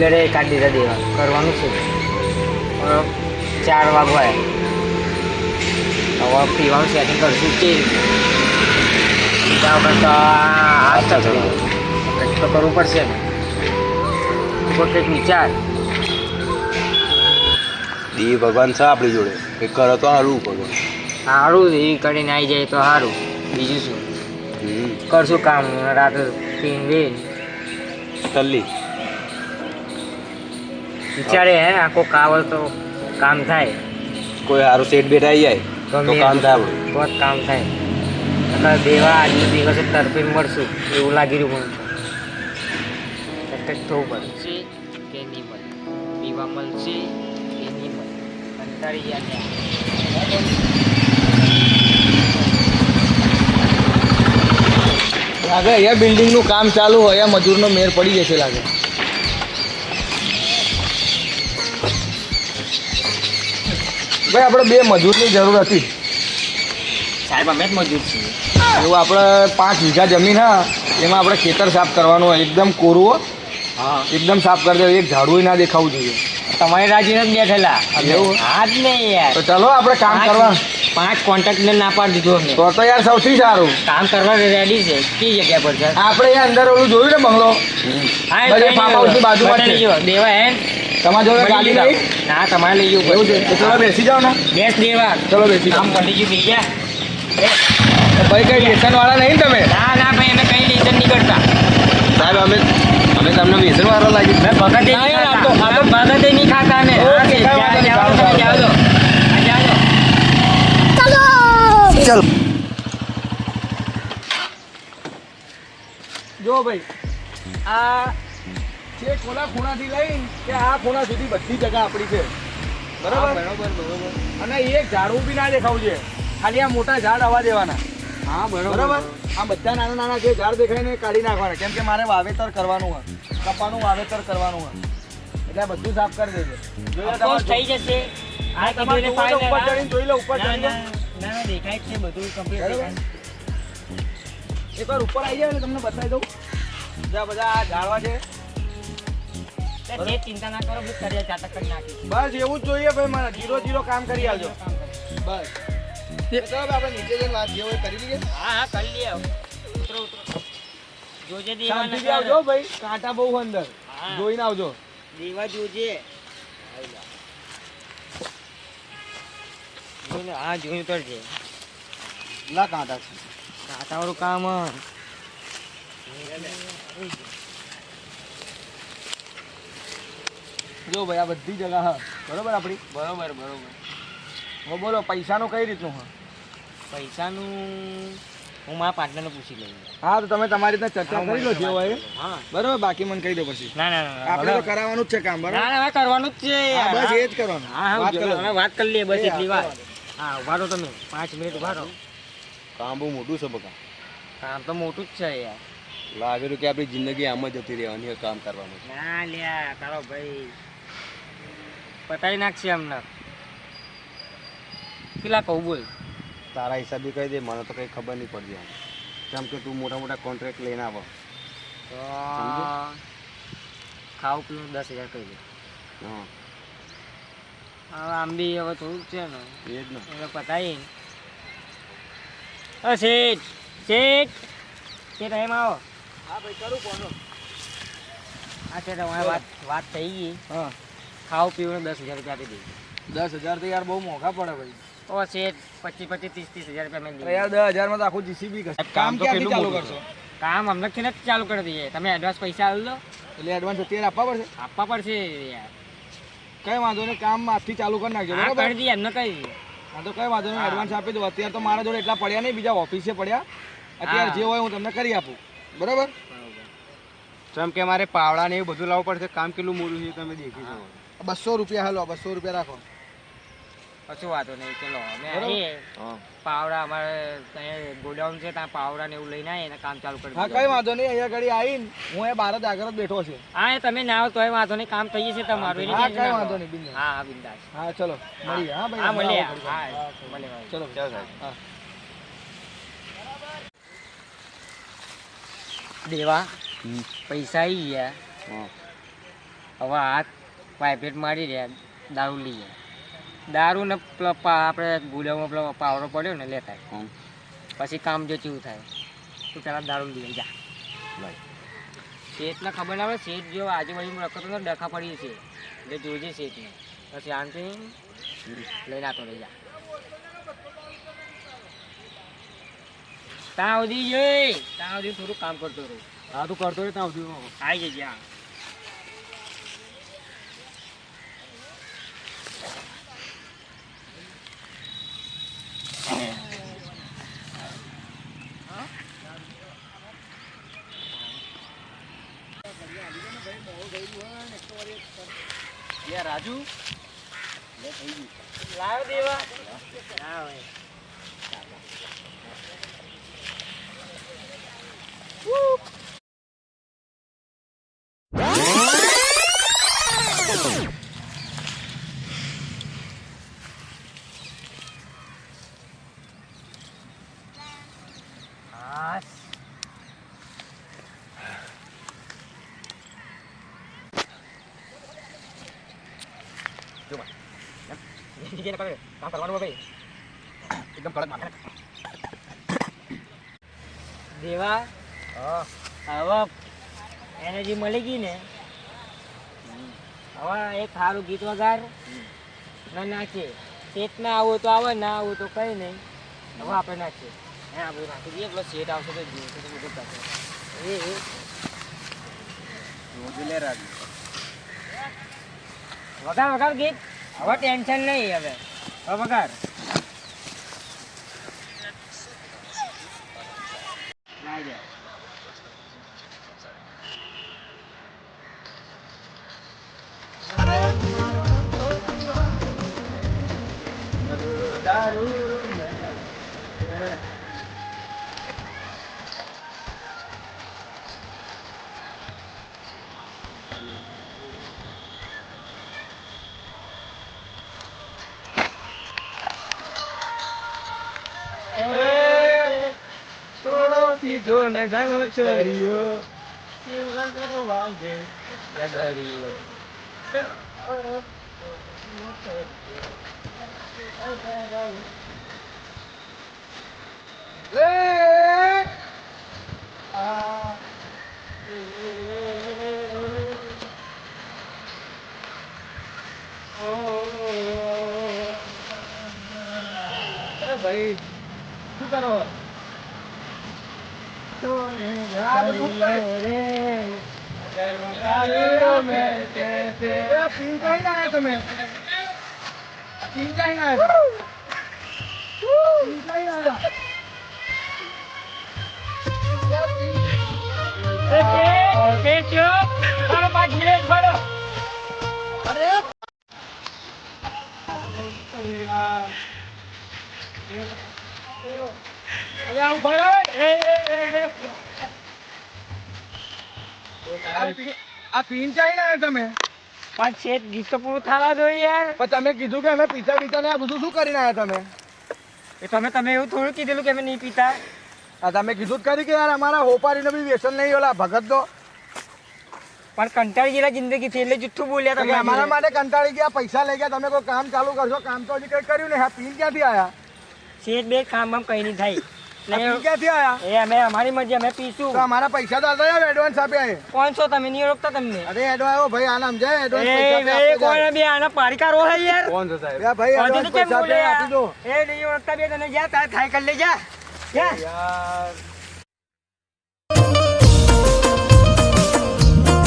બિલ્ડરે કાઢી દીધા દેવા. કરવાનું શું? 4 વાગવા હવે પીવાનું સેટિંગ કરશું કે બીજા વખત તો હાથ તકલીફ કંઈક તો કરવું પડશે ને. કંઈક વિચાર. દેવી ભગવાન છે આપણી જોડે, કંઈક કરે તો સારું ભગવાન. સારું એવી કરીને આવી જાય તો સારું. બીજું શું કરશું કામ રાતે પીને તલ્લી વિચારે હે આખો કાવલ તો કામ થાય. કોઈ સારું સેટ બેટ આવી જાય તો કામ થાય આપણું. તો જ કામ થાય. એટલે દેવા આજના દિવસે તરફી મળશું એવું લાગી રહ્યું. મને કંઈક થવું પડશે કે નહીં મળે, પીવા મળશે કે નહીં મળે. કંટાળી ગયા લાગે અહીંયા બિલ્ડિંગનું કામ ચાલુ હોય, અહીંયા મજૂરનો મેર પડી જશે લાગે. ભાઈ આપણે 2 મજૂરની જરૂર હતી. સાહેબ અમે જ મજૂર છીએ. એવું આપણે 5 વીઘા જમીન હા, એમાં આપણે ખેતર સાફ કરવાનું હોય. એકદમ કોરું હો. હા એકદમ સાફ કરી દેવું, એક ઝાડું ના દેખાવું જોઈએ. તમારી રાજી નથી બેઠેલા એવું? હા જ નહીં યાર. તો ચલો આપણે કામ કરવા. 5 કોન્ટ્રાક્ટને ના પાડી દીધું અમને. તો યાર સૌથી સારું કામ કરવા રેડી છે. કઈ જગ્યા પર છે? આપણે અહીંયા અંદર ઓલું જોયું ને બંગલો, હા બસ એ farm house ની બાજુમાં જ છે. દેવા હે તમારી જોડે ગાડી નહીં? ના તમારે લઈ જવું એવું છે તો ચલો બેસી જાઓ ને. બેસ દેવા. ચલો બેસી જાઓ. કામ પડી ગયું થઈ ગયા. ભાઈ કઈ લેસન વાળા નહીં ને તમે? ના ના ભાઈ અમે કઈ લેસન નહીં કરતા. સાહેબ અમે તમને વ્યસન વાળા લાગી. મેં ભગતે નહીં ખાતા. ભગતે નહીં ખાતા અમે. ઓકે, હા, કાંઈ વાંધો નહીં, જાઓ, જાઓ, જાઓ, જાઓ. જાઓ. ચલો જો ભાઈ, આ છેક ઓલા ખૂણાથી લઈને કે આ ખૂણા સુધી બધી જગ્યા આપણી છે. બરાબર બરોબર. અને એક ઝાડવું બી ના દેખાવું છે. ખાલી આ મોટા ઝાડ આવવા દેવાના. હા બરાબર. આ બધા નાના નાના જે ઝાડ દેખાય ને એ કાઢી નાખવાના, કેમ કે મારે વાવેતર કરવાનું હોય, કપાનું વાવેતર કરવાનું હોય. એટલે આ બધું સાફ કરી દેજો. જોઈએ અફકોર્સ થઈ જશે. આ તમારે કીધું જોવું તો એટલે ઉપર ફાઇનલ. ચડીને જોઈ લો, ઉપર ના ચડીને. ના ના દેખાય જ છે બધું કમ્પ્લીટ બરાબર. દેખાય. એકવાર ઉપર આવી જાય ને તમને બતાવી દઉં. જ્યાં બધા આ ઝાડવા છે. એટલે જે ચિંતા ના કરો બસ કરીએ ચાતક કરી નાખી. બસ એવું જ જોઈએ ભાઈ, મારા 0-0 કામ કરી આવજો. કામ કરીએ. બસ તો ચલો આપણે નીચે જઈને વાત જે હોય કરી લઈએ. હા હા કરી લઈએ. ઉતરો ઉતરો. જોજે દેવા શાંતિથી આવજો ભાઈ, કાંટા બહુ અંદર. હા. જોઈને આવજો. દેવા જોજે. જોઈને હા જોઈને કરજે. લા કાંટા છે. કાંટાવાળું કામ જો ભાઈ આ બધી જગા હા બરોબર આપણી. બરોબર બરોબર. હવે બોલો પૈસાનું કઈ રીતનું હા? પૈસાનું હું મારા પાર્ટનરને પૂછી લઉં. હા તો તમે તમારી રીતે ચર્ચા કરી લો જે હોય. હા બરોબર, બાકી મને કહી દો પછી. ના ના ના આપણે તો કરાવવાનું જ છે કામ. બરાબર. ના ના હવે કરવાનું જ છે હા, યાર. બસ એ જ કરવાનું. હા હા વાત કરો. હવે વાત કરી લઈએ બસ એ એટલી હા, વાત. હા ઉભા રહો તમે 5 મિનિટ ઉભા રહો. કામ બહુ મોટું છે બકા. કામ તો મોટું જ છે યાર. લાગેલું કે આપણી જિંદગી આમ જ જતી રહેવાની કામ કરવાનું. ના લ્યા તારો ભાઈ પતાઈ નાખશે અમને. પેલા કહું બોલ. તારા હિસાબે કહી દે, મને તો કંઈ ખબર નહીં પડતી આમ. કેમ કે તું મોટા મોટા કોન્ટ્રાક્ટ લઈને આવો. તો ખાવું પીવું 10,000 કહી દે. હા હવે આમ બી હવે થોડુંક છે ને એ જ ને. એટલે પતાવી. શેઠ શેઠ શેઠ એમ આવો. હા ભાઈ કરું કોનો. હા શેઠ અમારી વાત થઈ ગઈ. હા ખાવું પીવું 10,000 રૂપિયા આપી દઈએ. 10,000 તો યાર બહુ મોંઘા પડે ભાઈ. તો શેઠ 25,000 30,000 રૂપિયા મેં તો યાર 10,000 માં તો આખું જીસીબી કરશે. કામ તો ક્યાંથી કેટલું ચાલુ મોટું કરશો? કામ અમલથી નથી ચાલુ કરી દઈએ. તમે એડવાન્સ પૈસા આપી દો. એટલે એડવાન્સ અત્યારે આપવા પડશે. આપવા પડશે યાર. કઈ વાંધો નહીં, કામ આજથી ચાલુ કરી નાખજો. હા બરાબર. કરી દઈએ એમને કહી દઈએ. હા તો કઈ વાંધો નહીં, હા. એડવાન્સ આપી દો. અત્યારે તો મારા જોડે એટલા પડ્યા નહીં, બીજા ઓફિસે પડ્યા. અત્યારે હા. જે હોય હું તમને કરી આપું. બરાબર. જેમ કે મારે પાવડા ને એવું બધું લાવવું પડશે. કામ કેટલું મોટું છે તમે દેખી શકો. 200 રૂપિયા હાલો, 200 રૂપિયા રાખો. કશું વાંધો નહીં ચલો અમે બરાબર. આવીએ. હા પાવડા અમારે ત્યાં ગોડાઉન છે ત્યાં પાવડા ને એવું લઈને આવીએ અને કામ ચાલુ કરી હા દઈએ. કઈ વાંધો નહીં, અહીંયા ઘડી આવીને હું એ બહાર જ આગળ જ બેઠો છે. હા એ તમે ના આવો તોય વાંધો નહીં. કામ થઈ જશે તમારું. એની હા tension કઈ ના વાંધો લો. નહીં, બિંદાસ. હા હા બિંદાસ. હા ચલો મળીએ. હા ભાઈ હા મળીએ. આવો ઘડી. હા હા, મળીએ. ચલો ચાલો સાહેબ. હા દેવા હમ. પૈસા આવી ગયા. હા હવે હાથ પાઇપેટ મારી રહ્યા દારૂ લઈએ દારૂ ને પેલો આપણે ગુલામાં પેલો પાવડો પડ્યો ને લેતા હમ. પછી કામ જો કેવું થાય તું પેલા દારૂ લઈ જા લાય. શેઠને ખબર ના પડે શેઠ જો આજુબાજુ રખતો ને ડખા પડી છે એટલે જોજે શેઠને પછી શાંતિ લઈને આતો લઈ જા ત્યાં સુધી જોઈ ત્યાં સુધી થોડું કામ કરતો રહું હા તું કરતો રહે ત્યાં સુધી આવી જજે હા રાજુ લાવ્યો દેવા હા ભાઈ કામ કરવાનું ભાઈ એકદમ કડક માથે દેવા હવે એનર્જી મળી ગઈ ને હવે એક સારું ગીત વગાર ના નાખીએ સેટ ના આવું તો આવે ના આવું તો કઈ નહીં હવે આપણે નાખીએ હે આપણે નાખી દઈએ પેલો સેટ આવશે તો જોઈશે તો બધું કરશે એ જોજે લે રાજુ. વગાર વગાર ગીત હવે ટેન્શન નહીં હવે વગાર લાઈ દે સીધો ને જાગો ચરિયો ભાઈ શું કરો આ પીન ચાઈ ના તમે પણ શેઠ ગીત તો પૂરું થવા દો યાર પણ તમે કીધું કે અમે પીતા પીતા ને આ બધું શું કરીને આવ્યા તમે એ તમે એવું થોડું કીધેલું કે અમે નહીં પીતા આ તમે કીધું જ કરી કે યાર અમારા હોપારીનો બી વ્યસન નહીં ઓલા ભગત તો પણ કંટાળી ગયેલા જિંદગીથી એટલે જુઠ્ઠું બોલ્યા તમે અમારા માટે કંટાળી ગયા પૈસા લઈ ગયા તમે કોઈ કામ ચાલુ કરશો કામ તો હજી કઈ કર્યું નહીં આ પીન ક્યાંથી આયા શેઠ બે કામ બામ કઈ નહીં થાય આ પીન ક્યાંથી આયા એ અમે અમારી મરજી અમે પીશું તો અમારા પૈસા તો આલતા જાવ એડવાન્સ આપ્યા કોણ છો તમે નહીં ઓળખતા તમને અરે એડવાન્સ આવ્યો ભાઈ આ નામ જાય એડવાન્સ એ પૈસા બે કોણ બે આના પારીકારો હે યાર કોણ છે સાહેબ? ભાઈ હજુ એડવાન્સ તો કેમ પૈસા બોલે આપી દો એ નહીં ઓળખતા બે તને જા થાય કરી લે જા યાર